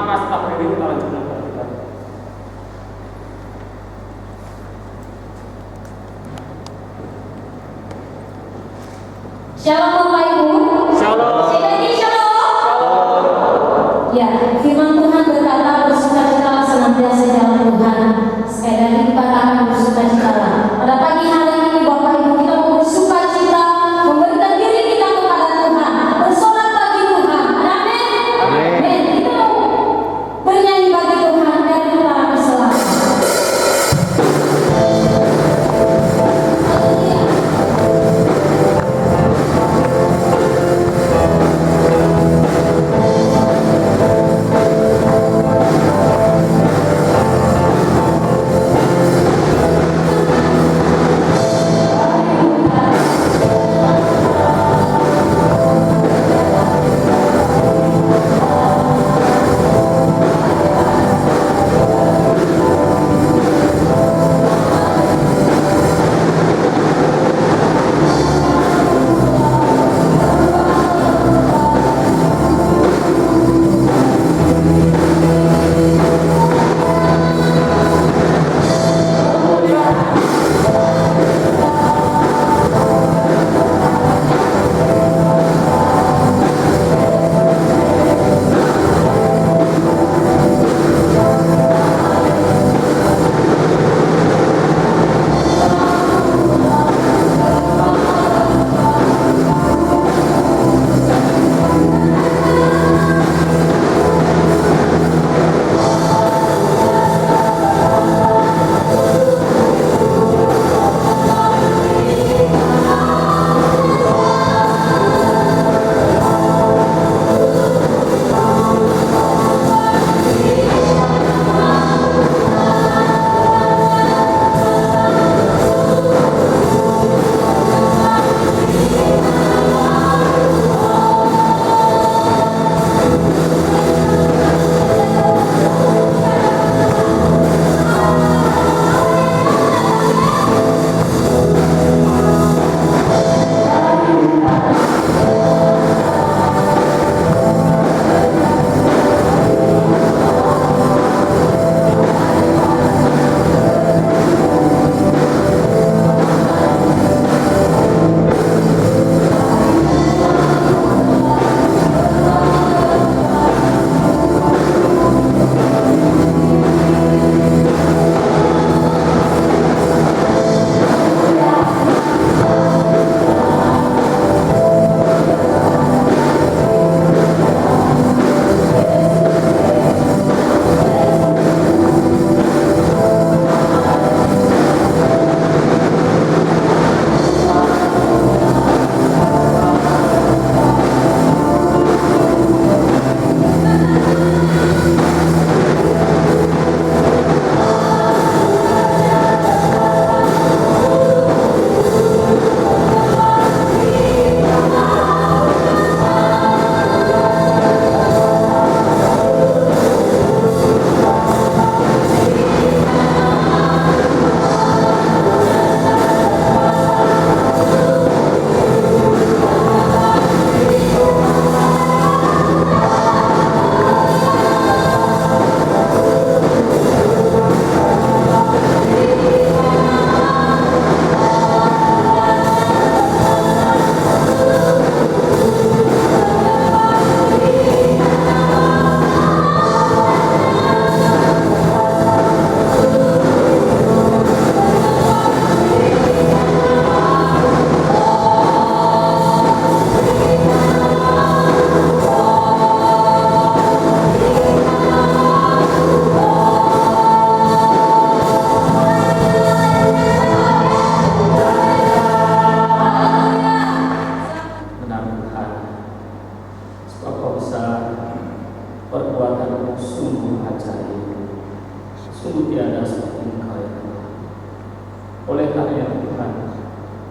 kasih kita beri kita lanjutkan. Shalom Bapak Ibu. Shalom. Sekali shalom. Shalom. Ya, firman Tuhan berkata bersukacitalah senantiasa di dalam Tuhan. Sekali lagi kita akan bersukacitalah. Pada pagi hari ini Bapak Ibu kita mau bersukacita, memberikan diri kita kepada Tuhan, bersorak bagi Tuhan. Amin. Amin. Kita mau bernyanyi bagi Tuhan dari utara ke selatan.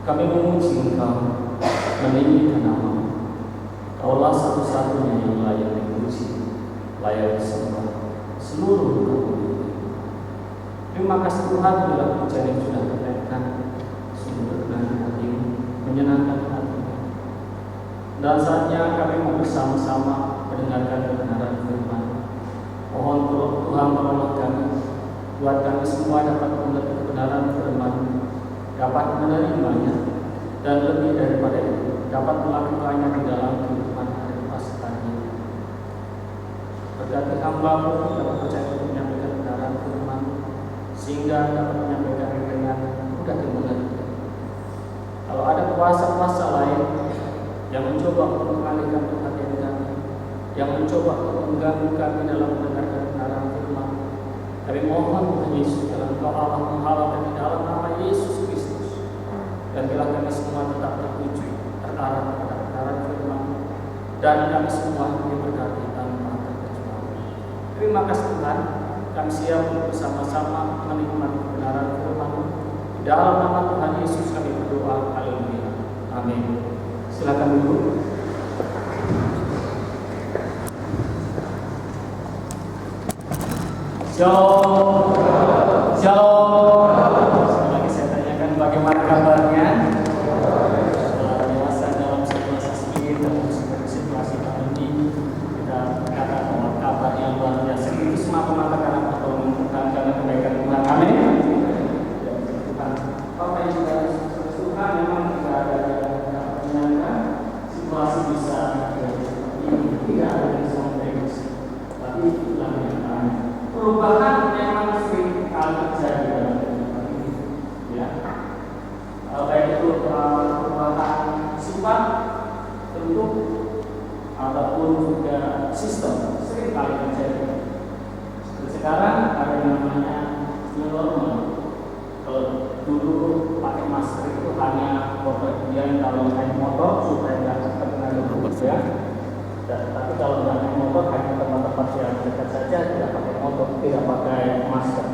Kami memuji Engkau, meninggikan nama-Mu. Kaulah satu-satunya yang layak dipuji, layak disembah seluruh kemuliaan. Terima kasih Tuhan dalam hujan yang sudah ternaikkan, sungguh berkenan hati-Mu, menyenangkan hati-Mu. Dan saatnya kami mau bersama-sama mendengarkan kebenaran firman. buat kami semua dapat mengerti kebenaran firman, dapat menerimanya, dan lebih daripada itu, dapat melakukannya di dalam kehidupan hari Paskahnya. Berkati hamba-Mu dapat percaya untuk menyampaikan kebenaran firman, sehingga dapat menyampaikan dengan mudah dimengerti. Kalau ada kuasa-kuasa lain yang mencoba untuk mengalihkan perhatian kami, yang mencoba untuk mengganggu kami dalam mendengarkan kebenaran firman, kami mohon Tuhan Yesus, dalam Engkau Allah menghalalkan di dalam nama Yesus Kristus, dan biarlah kami semua tetap tertuju, terarah kepada kebenaran firman, dan kami semua diberkati tanpa terkecuali. Terima kasih Tuhan, kami siap untuk bersama-sama menikmati kebenaran firman. Di dalam nama Tuhan Yesus kami berdoa, haleluya, amin. Silakan dulu. Shalom. Shalom. Sekali lagi saya tanyakan bagaimana kabarnya? Setelah dewasa dalam situasi dan situasi pandemi, kita katakan bahwa kabarnya luar biasa. Itu semata-mata karena pertolongan Tuhan, karena kebaikan Tuhan. Amin. Tuhan, Bapak yang juga Tuhan memang tidak ada yang menyangka situasi bisa ini tidak ada yang bisa memprediksi, tapi itulah yang kami. Perubahan memang sering kali terjadi dalam kehidupan ini, ya. Baik itu perubahan sifat, bentuk, ataupun juga sistem sering kali terjadi. Sekarang ada yang namanya new normal. Kalau dulu pakai masker itu hanya kemudian kalau naik motor supaya nggak terkena virus, ya. Tapi kalau nggak naik motor hanya tempat-tempat yang dekat saja tidak pakai motor, tidak pakai masker.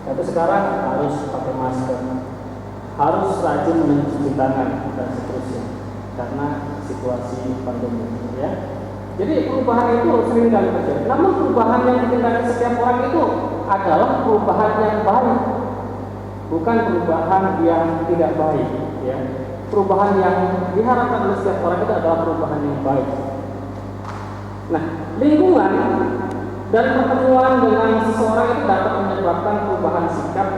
Tapi sekarang harus pakai masker, harus rajin mencuci tangan dan seterusnya karena situasi pandemi, ya. Jadi perubahan itu sering kali terjadi. Namun perubahan yang ditinggalkan setiap orang itu adalah perubahan yang baik, bukan perubahan yang tidak baik, ya. Perubahan yang diharapkan oleh setiap orang itu adalah perubahan yang baik. Nah, lingkungan dan pertemuan dengan seseorang itu dapat menyebabkan perubahan sikap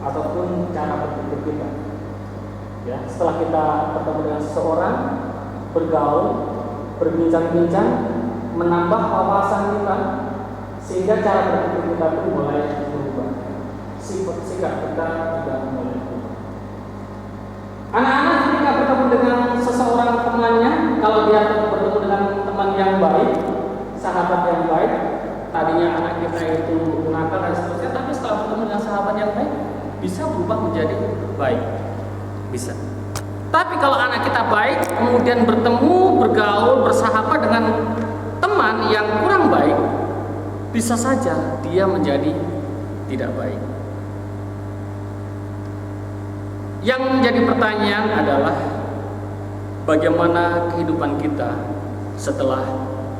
ataupun cara berpikir kita. Ya, setelah kita bertemu dengan seseorang, bergaul, berbincang-bincang, menambah wawasan kita, sehingga cara berpikir kita pun mulai berubah. Sikap kita juga mulai berubah. Anak-anak ketika bertemu dengan seseorang temannya, kalau dia bertemu dengan teman yang baik, sahabat yang baik, tadinya anak kita itu nakal dan seterusnya, tapi setelah bertemu dengan sahabat yang baik, bisa berubah menjadi baik, bisa. Tapi kalau anak kita baik, kemudian bertemu, bergaul, bersahabat dengan teman yang kurang baik, bisa saja dia menjadi tidak baik. Yang menjadi pertanyaan adalah bagaimana kehidupan kita setelah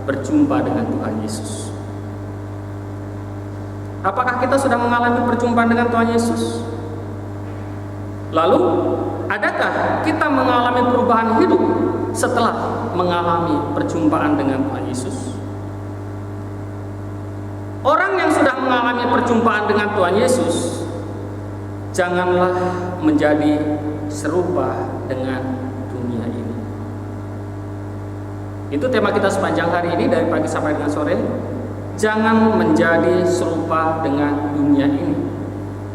berjumpa dengan Tuhan Yesus. Apakah kita sudah mengalami perjumpaan dengan Tuhan Yesus? Lalu, adakah kita mengalami perubahan hidup setelah mengalami perjumpaan dengan Tuhan Yesus? Orang yang sudah mengalami perjumpaan dengan Tuhan Yesus, janganlah menjadi serupa dengan dunia ini. Itu tema kita sepanjang hari ini dari pagi sampai dengan sore. Jangan menjadi serupa dengan dunia ini,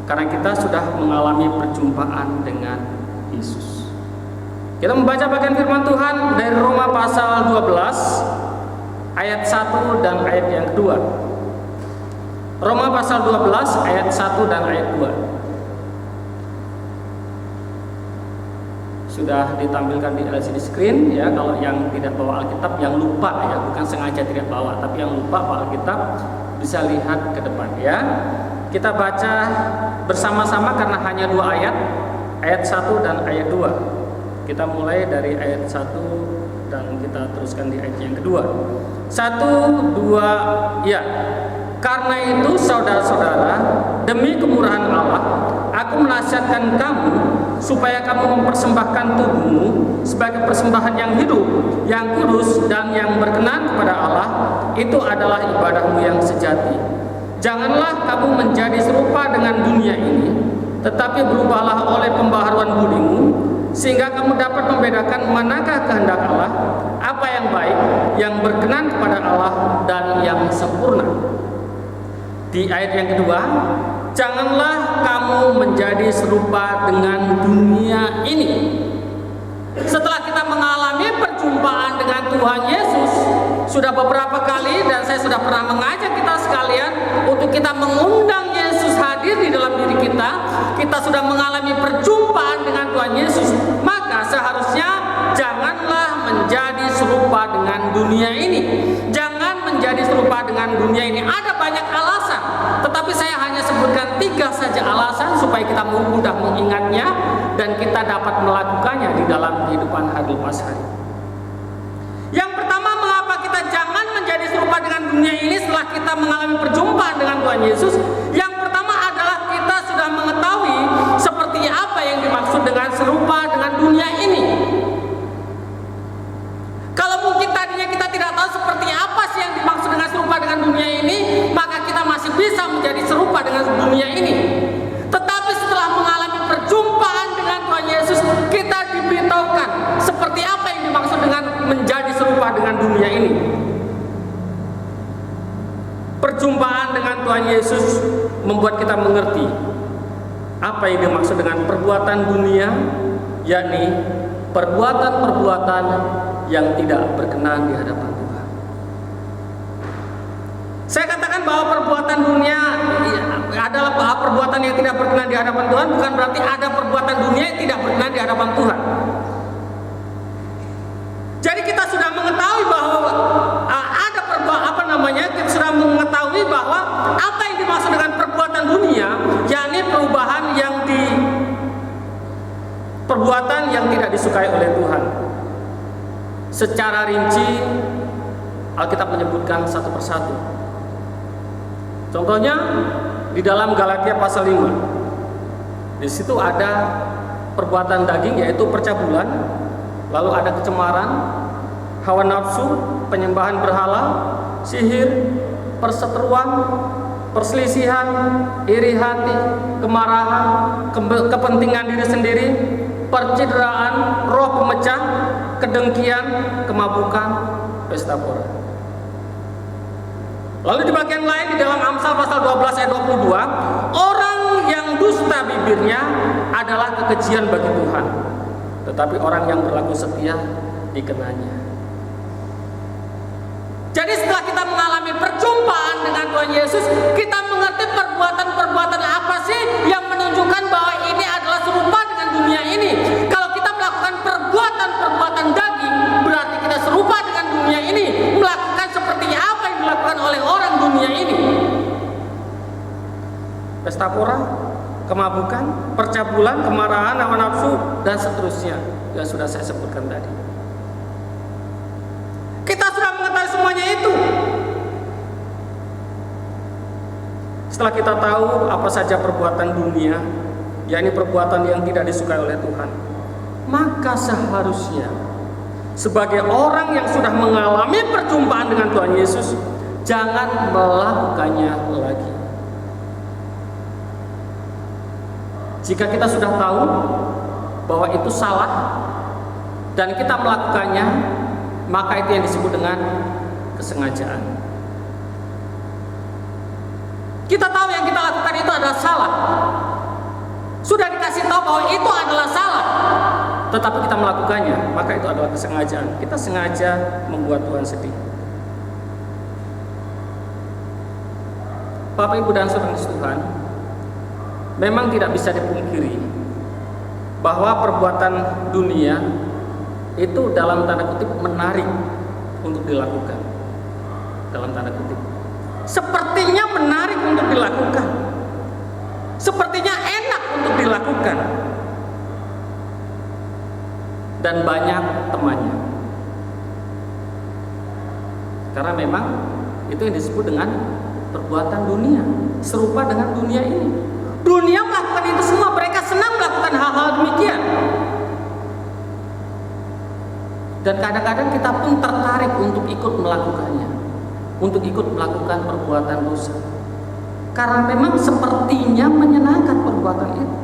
karena kita sudah mengalami perjumpaan dengan Yesus. Kita membaca bagian firman Tuhan dari Roma pasal 12 ayat 1 dan ayat yang kedua. Roma pasal 12 ayat 1 dan ayat 2. Sudah ditampilkan di LCD screen, ya. Kalau yang tidak bawa Alkitab, yang lupa, ya, bukan sengaja tidak bawa, tapi yang lupa bawa Alkitab bisa lihat ke depan, ya. Kita baca bersama-sama karena hanya 2 ayat, ayat 1 dan ayat 2. Kita mulai dari ayat 1 dan kita teruskan di ayat yang kedua. 1, 2, ya. Karena itu saudara-saudara, demi kemurahan Allah, aku menasihatkan kamu supaya kamu mempersembahkan tubuhmu sebagai persembahan yang hidup, yang kudus dan yang berkenan kepada Allah. Itu adalah ibadahmu yang sejati. Janganlah kamu menjadi serupa dengan dunia ini, tetapi berubahlah oleh pembaharuan budimu, sehingga kamu dapat membedakan manakah kehendak Allah, apa yang baik, yang berkenan kepada Allah, dan yang sempurna. Di ayat yang kedua, janganlah kamu menjadi serupa dengan dunia ini. Setelah kita mengalami perjumpaan dengan Tuhan Yesus sudah beberapa kali, dan saya sudah pernah mengajak kita sekalian untuk kita mengundang Yesus hadir di dalam diri kita. Kita sudah mengalami perjumpaan dengan Tuhan Yesus, maka seharusnya janganlah menjadi serupa dengan dunia ini. Jangan menjadi serupa dengan dunia ini. Ada banyak alasan, tetapi saya hanya sebutkan 3 saja alasan supaya kita mudah mengingatnya dan kita dapat melakukannya di dalam kehidupan hari lepas hari. Yang pertama, mengapa kita jangan menjadi serupa dengan dunia ini setelah kita mengalami perjumpaan dengan Tuhan Yesus? Yang pertama adalah kita sudah mengetahui seperti apa yang dimaksud dengan serupa dengan dunia ini. Kalau mungkin tadinya kita tidak tahu seperti apa sih yang dimaksud dengan serupa dengan dunia ini, maka kita masih bisa menjadi serupa dengan dunia ini. Tetapi setelah mengalami perjumpaan dengan Tuhan Yesus, kita diberitahukan seperti apa yang dimaksud dengan menjadi serupa dengan dunia ini. Perjumpaan dengan Tuhan Yesus membuat kita mengerti apa yang dimaksud dengan perbuatan dunia, yakni perbuatan-perbuatan yang tidak berkenan di hadapan Tuhan. Saya katakan bahwa perbuatan dunia adalah perbuatan yang tidak berkenan di hadapan Tuhan, bukan berarti ada perbuatan dunia yang tidak berkenan di hadapan Tuhan. Jadi kita sudah mengetahui bahwa ada kita sudah mengetahui bahwa apa yang dimaksud dengan perbuatan dunia, yakni perbuatan yang tidak disukai oleh Tuhan. Secara rinci Alkitab menyebutkan satu persatu. Contohnya di dalam Galatia pasal 5. Di situ ada perbuatan daging, yaitu percabulan, lalu ada kecemaran, hawa nafsu, penyembahan berhala, sihir, perseteruan, perselisihan, iri hati, kemarahan, kepentingan diri sendiri, percideraan, roh pemecah, kedengkian, kemabukan, pesta pora. Lalu di bagian lain di dalam Amsal pasal 12 ayat 22, orang yang dusta bibirnya adalah kekejian bagi Tuhan, tetapi orang yang berlaku setia dikenanya. Jadi setelah kita mengalami perjumpaan dengan Tuhan Yesus, kita mengerti perbuatan-perbuatan apa sih yang menunjukkan bahwa ini adalah serupa dengan dunia ini. Kalau kita melakukan perbuatan-perbuatan daging, berarti kita serupa dengan dunia ini, melakukan seperti apa yang dilakukan oleh orang dunia ini. Pesta pora, kemabukan, percabulan, kemarahan, hawa nafsu, dan seterusnya yang sudah saya sebutkan tadi. Kita sudah mengetahui semuanya itu. Setelah kita tahu apa saja perbuatan dunia, yakni perbuatan yang tidak disukai oleh Tuhan, maka seharusnya sebagai orang yang sudah mengalami perjumpaan dengan Tuhan Yesus, jangan melakukannya lagi. Jika kita sudah tahu bahwa itu salah dan kita melakukannya, maka itu yang disebut dengan kesengajaan. Kita tahu yang kita lakukan itu adalah salah. Sudah dikasih tahu bahwa itu adalah salah, tetapi kita melakukannya, maka itu adalah kesengajaan. Kita sengaja membuat Tuhan sedih. Bapak, Ibu, dan Saudara Tuhan, memang tidak bisa dipungkiri bahwa perbuatan dunia itu dalam tanda kutip menarik untuk dilakukan. Dalam tanda kutip, sepertinya menarik untuk dilakukan, sepertinya enak untuk dilakukan, dan banyak temannya. Karena memang itu yang disebut dengan perbuatan dunia, serupa dengan dunia ini. Dunia melakukan itu semua, mereka senang melakukan hal-hal demikian. Dan kadang-kadang kita pun tertarik untuk ikut melakukannya, untuk ikut melakukan perbuatan dosa. karena memang sepertinya menyenangkan perbuatan itu.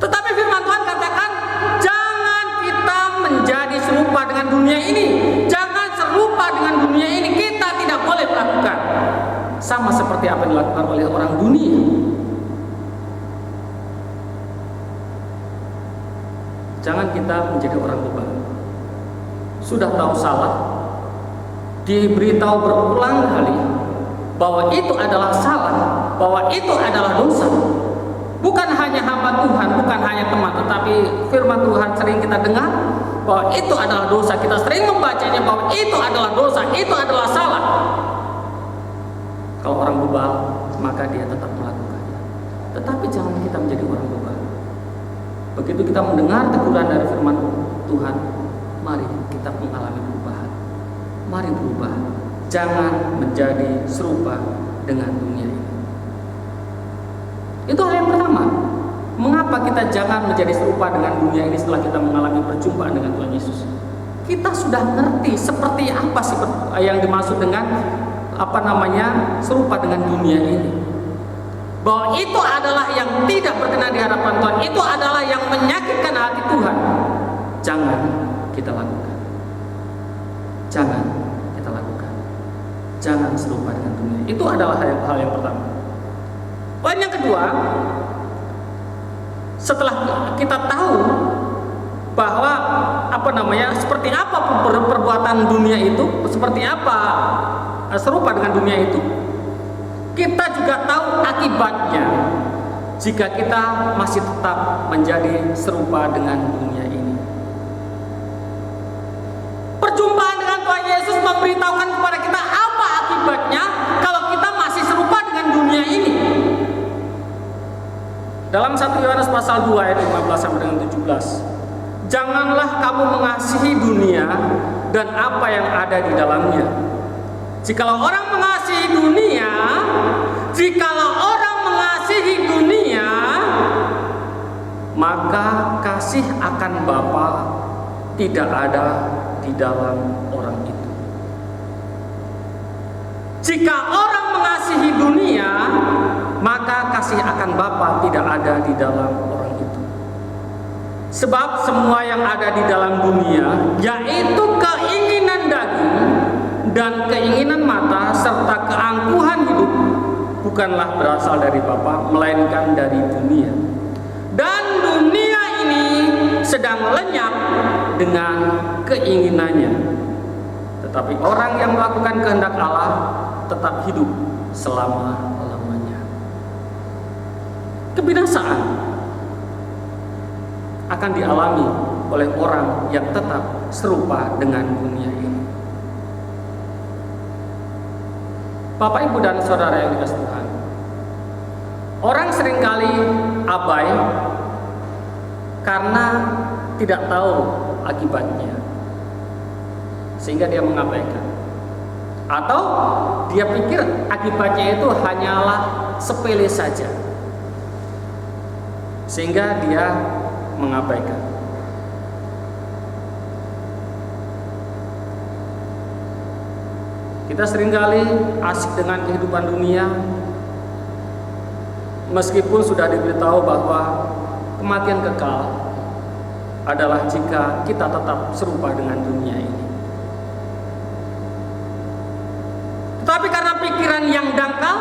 Tetapi firman Tuhan katakan, jangan kita menjadi serupa dengan dunia ini. Jangan serupa dengan dunia ini. Kita tidak boleh melakukan sama seperti apa yang dilakukan oleh orang dunia. Jangan kita menjadi orang bebal. Sudah tahu salah, diberitahu berulang kali bahwa itu adalah salah, bahwa itu adalah dosa. Bukan hanya hamba Tuhan, bukan hanya teman, tetapi firman Tuhan sering kita dengar bahwa itu adalah dosa. Kita sering membacanya bahwa itu adalah dosa, itu adalah salah. Kalau orang bebal, maka dia tetap melakukannya. Tetapi jangan kita menjadi orang bebal. Begitu kita mendengar teguran dari firman Tuhan, mari kita mengalami perubahan. Mari berubah. Jangan menjadi serupa dengan dunia ini. Itu hal yang pertama. Mengapa kita jangan menjadi serupa dengan dunia ini setelah kita mengalami perjumpaan dengan Tuhan Yesus? Kita sudah ngerti seperti apa sih yang dimaksud dengan serupa dengan dunia ini. Bahwa itu adalah yang tidak berkenan di hadapan Tuhan. Itu adalah yang menyakitkan hati Tuhan. Jangan kita lakukan. Jangan kita lakukan. Jangan serupa dengan dunia. Itu adalah hal yang pertama. Poin yang kedua, setelah kita tahu bahwa seperti apa perbuatan dunia itu, seperti apa serupa dengan dunia itu, kita juga tahu akibatnya jika kita masih tetap menjadi serupa dengan dunia ini. Perjumpaan dengan Tuhan Yesus memberitahukan kepada kita apa akibatnya kalau kita masih serupa dengan dunia ini. Dalam 1 Yohanes pasal 2 ayat 15 sampai dengan 17. Janganlah kamu mengasihi dunia dan apa yang ada di dalamnya. Jikalau orang mengasihi dunia, maka kasih akan Bapa tidak ada di dalam orang itu. Jika orang mengasihi dunia, maka kasih akan Bapa tidak ada di dalam orang itu. Sebab semua yang ada di dalam dunia, yaitu keinginan daging dan keinginan mata serta keangkuhan hidup, bukanlah berasal dari Bapa, melainkan dari dunia. Dan dunia ini sedang lenyap dengan keinginannya. Tetapi orang yang melakukan kehendak Allah tetap hidup selama-lamanya. Kebinasaan akan dialami oleh orang yang tetap serupa dengan dunia ini. Bapak, Ibu, dan Saudara yang dikasihi Tuhan, orang seringkali abai karena tidak tahu akibatnya, sehingga dia mengabaikan. Atau dia pikir akibatnya itu hanyalah sepele saja, sehingga dia mengabaikan. Kita seringkali asik dengan kehidupan dunia, meskipun sudah diberitahu bahwa kematian kekal adalah jika kita tetap serupa dengan dunia ini. Tetapi karena pikiran yang dangkal,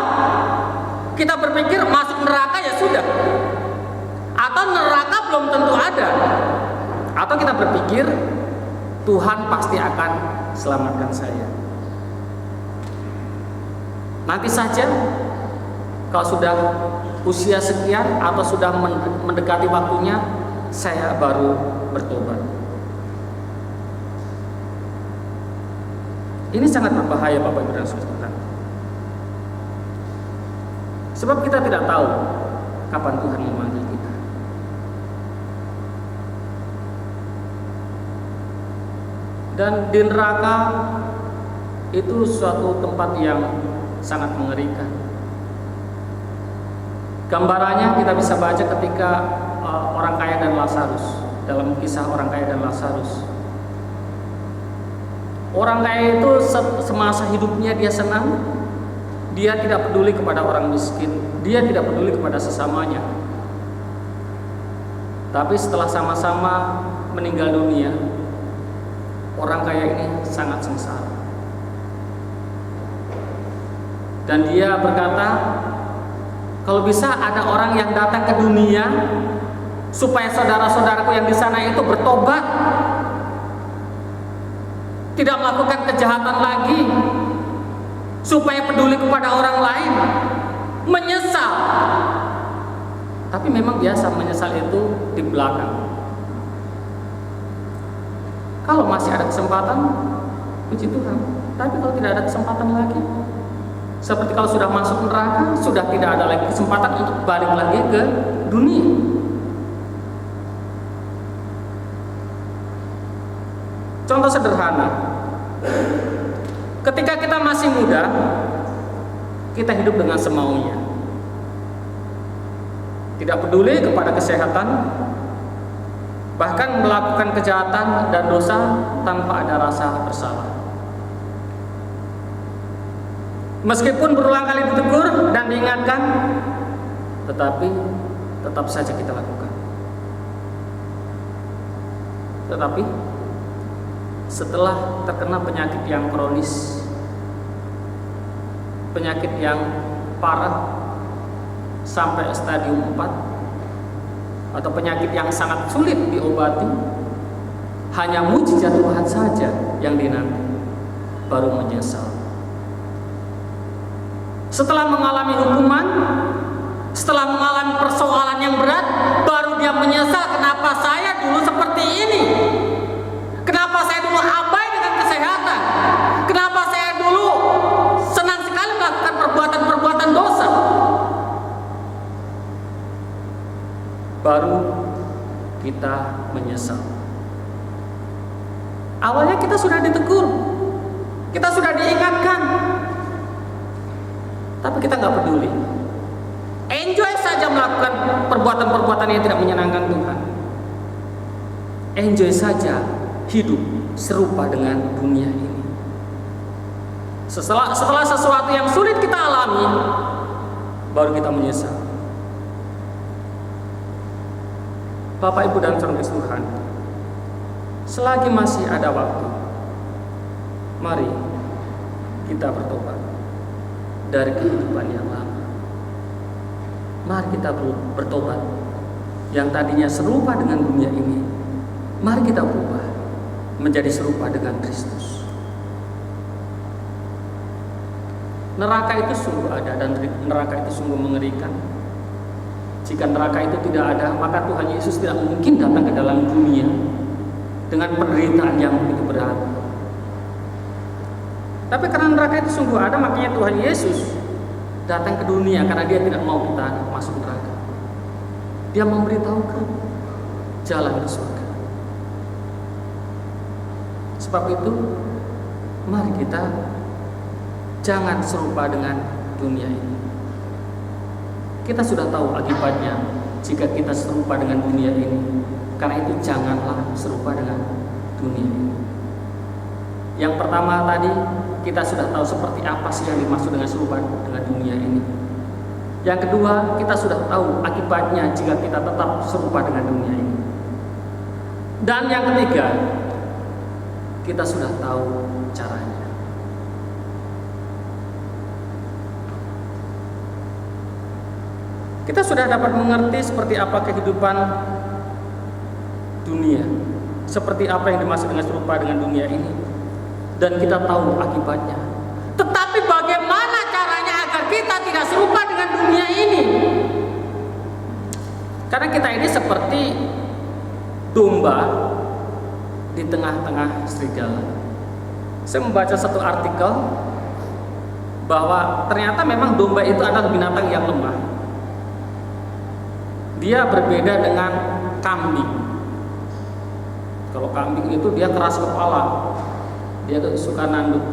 kita berpikir masuk neraka ya sudah, atau neraka belum tentu ada, atau kita berpikir Tuhan pasti akan selamatkan saya. Nanti saja kalau sudah usia sekian atau sudah mendekati waktunya, saya baru bertobat. Ini sangat berbahaya, Bapak, Ibu, dan Saudara. Sebab kita tidak tahu kapan Tuhan memanggil kita. Dan di neraka itu suatu tempat yang sangat mengerikan. Gambarannya kita bisa baca ketika orang kaya dan Lazarus, dalam kisah orang kaya dan Lazarus. Orang kaya itu semasa hidupnya dia senang, Dia tidak peduli kepada orang miskin, dia tidak peduli kepada sesamanya. Tapi setelah sama-sama meninggal dunia, orang kaya ini sangat sengsara. Dan dia berkata, kalau bisa ada orang yang datang ke dunia supaya saudara-saudaraku yang di sana itu bertobat, tidak melakukan kejahatan lagi, supaya peduli kepada orang lain, menyesal. Tapi memang biasa menyesal itu di belakang. Kalau masih ada kesempatan, puji Tuhan. Tapi kalau tidak ada kesempatan lagi, seperti kalau sudah masuk neraka, sudah tidak ada lagi kesempatan untuk balik lagi ke dunia. Contoh sederhana, ketika kita masih muda, kita hidup dengan semaunya, tidak peduli kepada kesehatan, bahkan melakukan kejahatan dan dosa tanpa ada rasa bersalah. Meskipun berulang kali ditegur dan diingatkan, tetapi tetap saja kita lakukan. Tetapi setelah terkena penyakit yang kronis, penyakit yang parah sampai stadium 4, atau penyakit yang sangat sulit diobati, hanya mujizat Tuhan saja yang dinanti, baru menyesal. Setelah mengalami hukuman, setelah mengalami persoalan yang berat, baru dia menyesal, kenapa saya dulu seperti ini? Kenapa saya dulu abai dengan kesehatan? Kenapa saya dulu senang sekali melakukan perbuatan-perbuatan dosa? Baru kita menyesal. Awalnya kita sudah ditegur, kita sudah diingatkan, tapi kita nggak peduli. Enjoy saja melakukan perbuatan-perbuatan yang tidak menyenangkan Tuhan. Enjoy saja hidup serupa dengan dunia ini. Setelah sesuatu yang sulit kita alami, baru kita menyesal. Bapak, Ibu, dan saudara Tuhan, selagi masih ada waktu, mari kita bertobat dari kehidupan yang lama. Mari kita bertobat. Yang tadinya serupa dengan dunia ini, mari kita berubah menjadi serupa dengan Kristus. Neraka itu sungguh ada, dan neraka itu sungguh mengerikan. Jika neraka itu tidak ada, maka Tuhan Yesus tidak mungkin datang ke dalam dunia dengan penderitaan yang begitu berat. Tapi karena neraka itu sungguh ada, makanya Tuhan Yesus datang ke dunia, karena dia tidak mau kita masuk neraka. Dia memberitahukan jalan ke surga. Sebab itu, mari kita jangan serupa dengan dunia ini. Kita sudah tahu akibatnya jika kita serupa dengan dunia ini. Karena itu janganlah serupa dengan dunia ini. Yang pertama tadi, kita sudah tahu seperti apa sih yang dimaksud dengan serupa dengan dunia ini. Yang kedua, kita sudah tahu akibatnya jika kita tetap serupa dengan dunia ini. Dan yang ketiga, kita sudah tahu caranya. Kita sudah dapat mengerti seperti apa kehidupan dunia, seperti apa yang dimaksud dengan serupa dengan dunia ini, dan kita tahu akibatnya. Tetapi bagaimana caranya agar kita tidak serupa dengan dunia ini? Karena kita ini seperti domba di tengah-tengah serigala. Saya membaca satu artikel bahwa ternyata memang domba itu adalah binatang yang lemah. Dia berbeda dengan kambing. Kalau kambing itu dia keras kepala, dia suka nanduk.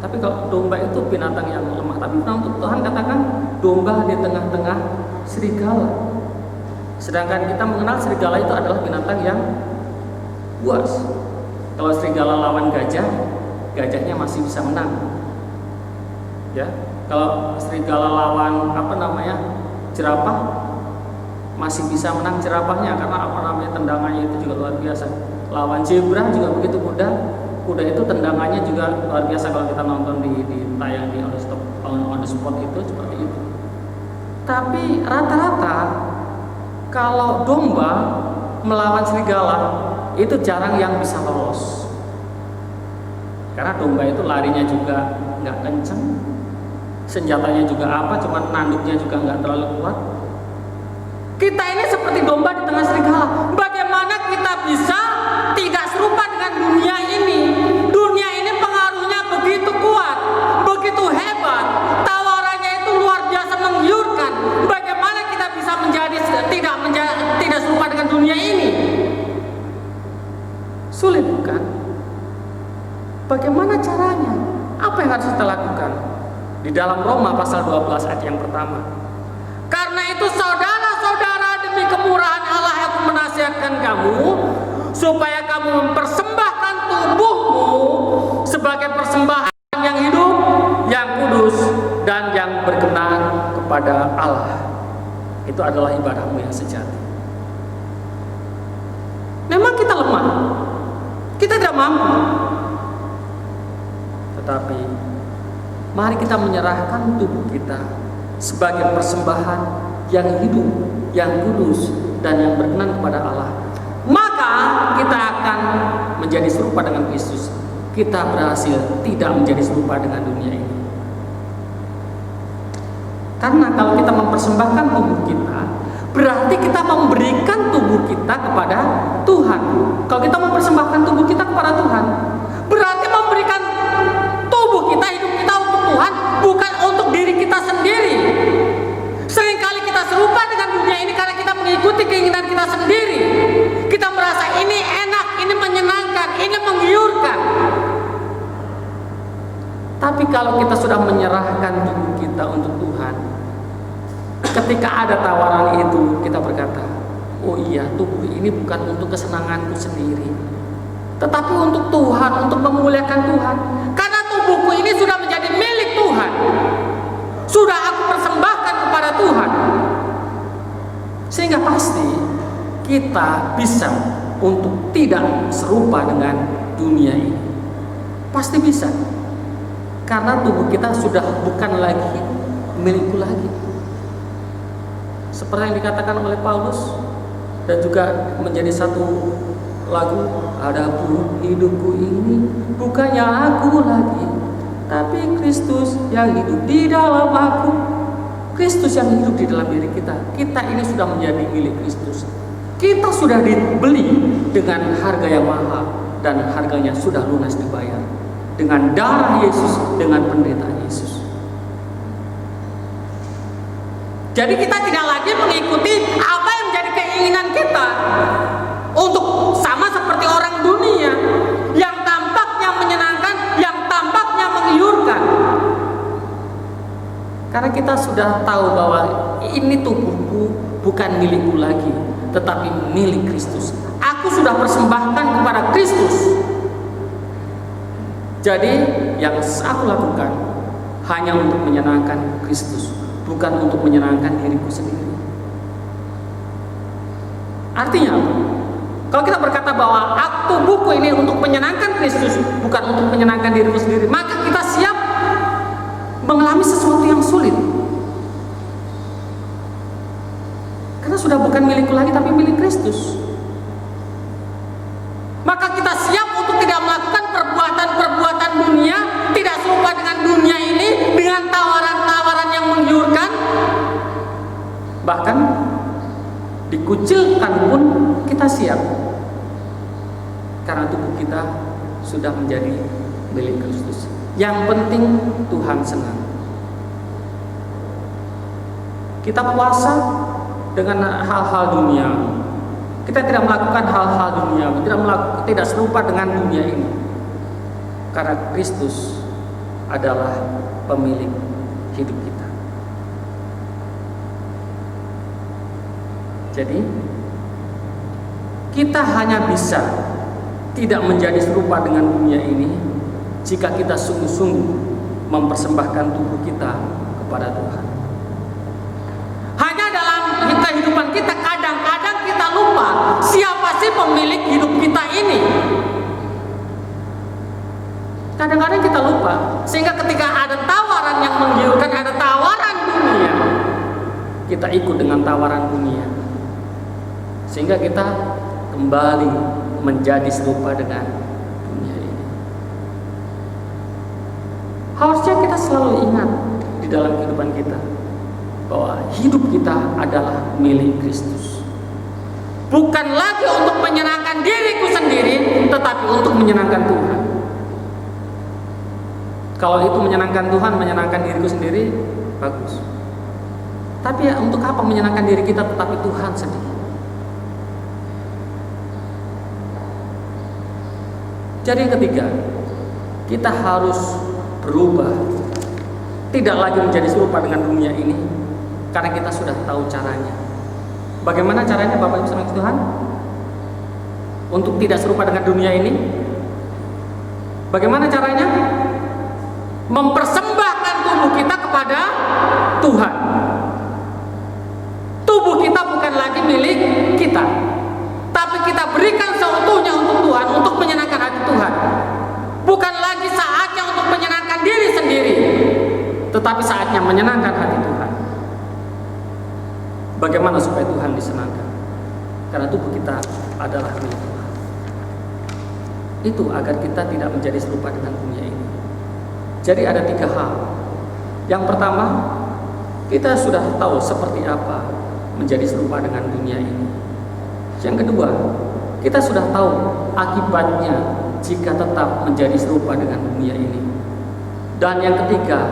Tapi kalau domba itu binatang yang lemah. Tapi untuk Tuhan katakan domba di tengah-tengah serigala. Sedangkan kita mengenal serigala itu adalah binatang yang buas. Kalau serigala lawan gajah, gajahnya masih bisa menang. Ya, kalau serigala lawan jerapah, masih bisa menang jerapahnya karena tendangannya itu juga luar biasa. Lawan zebra juga begitu, kuda itu tendangannya juga luar biasa kalau kita nonton di tayang di on the spot itu seperti itu. Tapi rata-rata kalau domba melawan serigala itu jarang yang bisa lolos, karena domba itu larinya juga nggak kenceng, senjatanya juga cuman nanduknya juga nggak terlalu kuat. Kita ini seperti domba di tengah serigala. Bagaimana kita bisa tidak serupa dengan dunia ini? Dunia ini pengaruhnya begitu kuat, begitu hebat, tawarannya itu luar biasa menggiurkan. Bagaimana kita bisa tidak serupa dengan dunia ini? Sulit, bukan? Bagaimana caranya? Apa yang harus kita lakukan? Di dalam Roma pasal 12 ayat yang pertama. Karena itu saudara-saudara, demi kemurahan Allah aku menasihatkan kamu supaya kamu mempersembahkan tubuhmu sebagai persembahan yang hidup, yang kudus, dan yang berkenan kepada Allah. Itu adalah ibadahmu yang sejati. Memang kita lemah, kita tidak mampu, tetapi mari kita menyerahkan tubuh kita sebagai persembahan yang hidup, yang kudus, dan yang berkenan kepada Allah. Maka kita akan menjadi serupa dengan Kristus. Kita berhasil tidak menjadi serupa dengan dunia ini. Karena kalau kita mempersembahkan tubuh kita, berarti kita memberikan tubuh kita kepada Tuhan. Kalau kita mempersembahkan tubuh kita kepada Tuhan, berarti memberikan tubuh kita, hidup kita untuk Tuhan, bukan untuk diri kita sendiri. Seringkali kita serupa dengan dunia ini karena kita mengikuti keinginan kita sendiri. Kita merasa ini enak, ini menyenangkan, ini menggiurkan. Tapi kalau kita sudah menyerahkan tubuh kita untuk Tuhan, ketika ada tawaran itu, kita berkata, oh iya, tubuh ini bukan untuk kesenanganku sendiri, tetapi untuk Tuhan, untuk memuliakan Tuhan. Karena tubuhku ini sudah menjadi milik Tuhan, sudah aku persembahkan kepada Tuhan. Sehingga pasti kita bisa untuk tidak serupa dengan dunia ini. Pasti bisa. Karena tubuh kita sudah bukan lagi milikku lagi. Seperti yang dikatakan oleh Paulus dan juga menjadi satu lagu, adapun hidupku ini bukannya aku lagi, tapi Kristus yang hidup di dalam aku. Kristus yang hidup di dalam diri kita. Kita ini sudah menjadi milik Kristus. Kita sudah dibeli dengan harga yang mahal, dan harganya sudah lunas dibayar dengan darah Yesus, dengan penderitaan Yesus. Jadi kita tidak lagi mengikuti apa yang menjadi keinginan kita untuk sama seperti orang dunia yang tampaknya menyenangkan, yang tampaknya menggiurkan. Karena kita sudah tahu bahwa ini tubuhku bukan milikku lagi, tetapi milik Kristus. Aku sudah persembahkan kepada Kristus. Jadi yang aku lakukan hanya untuk menyenangkan Kristus, bukan untuk menyenangkan diriku sendiri. Artinya apa? Kalau kita berkata bahwa tubuhku ini untuk menyenangkan Kristus, bukan untuk menyenangkan diriku sendiri, maka kita siap mengalami sesuatu yang sulit. Karena sudah bukan milikku lagi, tapi milik Kristus. Maka kita siap untuk tidak melakukan perbuatan-perbuatan dunia, tidak serupa dengan dunia ini, dengan tawaran-tawaran yang menggiurkan. Bahkan dikucilkan pun kita siap, karena tubuh kita sudah menjadi milik Kristus. Yang penting Tuhan senang. Kita puasa dengan hal-hal dunia. Kita tidak melakukan hal-hal dunia, tidak serupa dengan dunia ini. Karena Kristus adalah pemilik hidup kita. Jadi kita hanya bisa tidak menjadi serupa dengan dunia ini jika kita sungguh-sungguh mempersembahkan tubuh kita kepada Tuhan. Hanya dalam kehidupan kita kadang-kadang kita lupa siapa sih pemilik hidup kita ini. Kadang-kadang kita lupa, sehingga ketika ada tawaran yang menggiurkan, ada tawaran dunia, kita ikut dengan tawaran dunia, sehingga kita kembali menjadi serupa dengan dunia ini. Harusnya kita selalu ingat di dalam kehidupan kita bahwa hidup kita adalah milik Kristus, bukan lagi untuk menyenangkan diriku sendiri, tetapi untuk menyenangkan Tuhan. Kalau itu menyenangkan Tuhan, menyenangkan diriku sendiri, bagus. Tapi ya, untuk apa menyenangkan diri kita tetapi Tuhan sedih? Jadi yang ketiga, kita harus berubah, tidak lagi menjadi serupa dengan dunia ini, karena kita sudah tahu caranya. Bagaimana caranya Bapak Ibu saudara Tuhan? Untuk tidak serupa dengan dunia ini, bagaimana caranya? Mempersembahkan tubuh kita kepada Tuhan. Tubuh kita bukan lagi milik kita, tapi kita berikan seutuhnya untuk Tuhan, untuk menyenangkan hati Tuhan. Bukan lagi saatnya untuk menyenangkan diri sendiri, tetapi saatnya menyenangkan hati Tuhan. Bagaimana supaya Tuhan disenangkan? Karena tubuh kita adalah milik Tuhan. Itu agar kita tidak menjadi serupa dengan dunia ini. Jadi ada 3 hal. Yang pertama, kita sudah tahu seperti apa menjadi serupa dengan dunia ini. Yang kedua, kita sudah tahu akibatnya jika tetap menjadi serupa dengan dunia ini. Dan yang ketiga,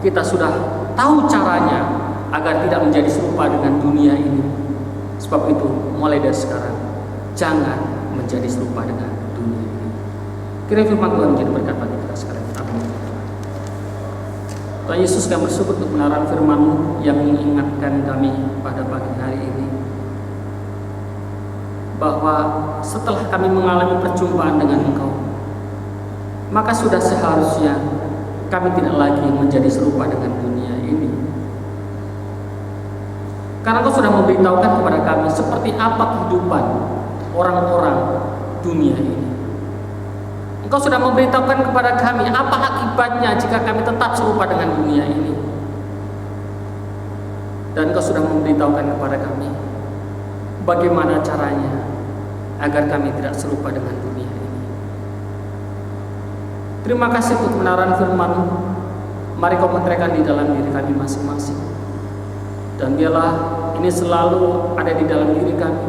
kita sudah tahu caranya agar tidak menjadi serupa dengan dunia ini. Sebab itu, mulai dari sekarang, jangan menjadi serupa dengan dunia ini. Kiranya firman Tuhan menjadi berkat bagi kita sekalian. Amin. Tuhan Yesus, kami bersyukur untuk kebenaran firman-Mu yang mengingatkan kami pada pagi hari ini bahwa setelah kami mengalami perjumpaan dengan Engkau, maka sudah seharusnya kami tidak lagi menjadi serupa dengan dunia ini. Karena Engkau sudah memberitahukan kepada kami seperti apa kehidupan orang-orang dunia ini. Engkau sudah memberitahukan kepada kami apa akibatnya jika kami tetap serupa dengan dunia ini. Dan Engkau sudah memberitahukan kepada kami bagaimana caranya agar kami tidak serupa dengan dunia ini. Terima kasih untuk kebenaran firman-Mu. Mari Kau meteraikan di dalam diri kami masing-masing. Dan biarlah ini selalu ada di dalam diri kami.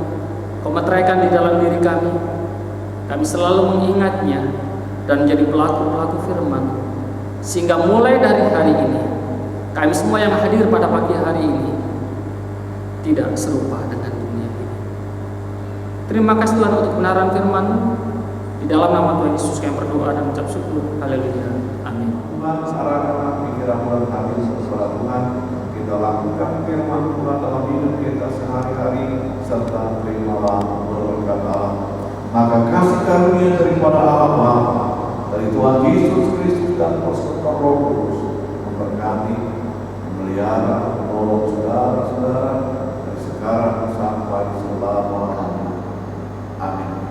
Kau meteraikan di dalam diri kami. Kami selalu mengingatnya dan menjadi pelaku-pelaku firman, sehingga mulai dari hari ini kami semua yang hadir pada pagi hari ini tidak serupa dengan dunia ini. Terima kasih Tuhan untuk kebenaran firman. Di dalam nama Tuhan Yesus kami berdoa dan mengucap syukur. Haleluya. Amin. Tuhan, arahkan pikiran Tuhan kami sesuai Tuhan. Kita lakukan firman Tuhan dalam hidup kita sehari-hari, serta terimalah berkat Allah. Maka kasih karunia daripada Allah Bapa, dari Tuhan Yesus Kristus dan persekutuan Roh Kudus memberkati, memelihara, menolong saudara-saudara dari sekarang sampai selama-lamanya. Amin.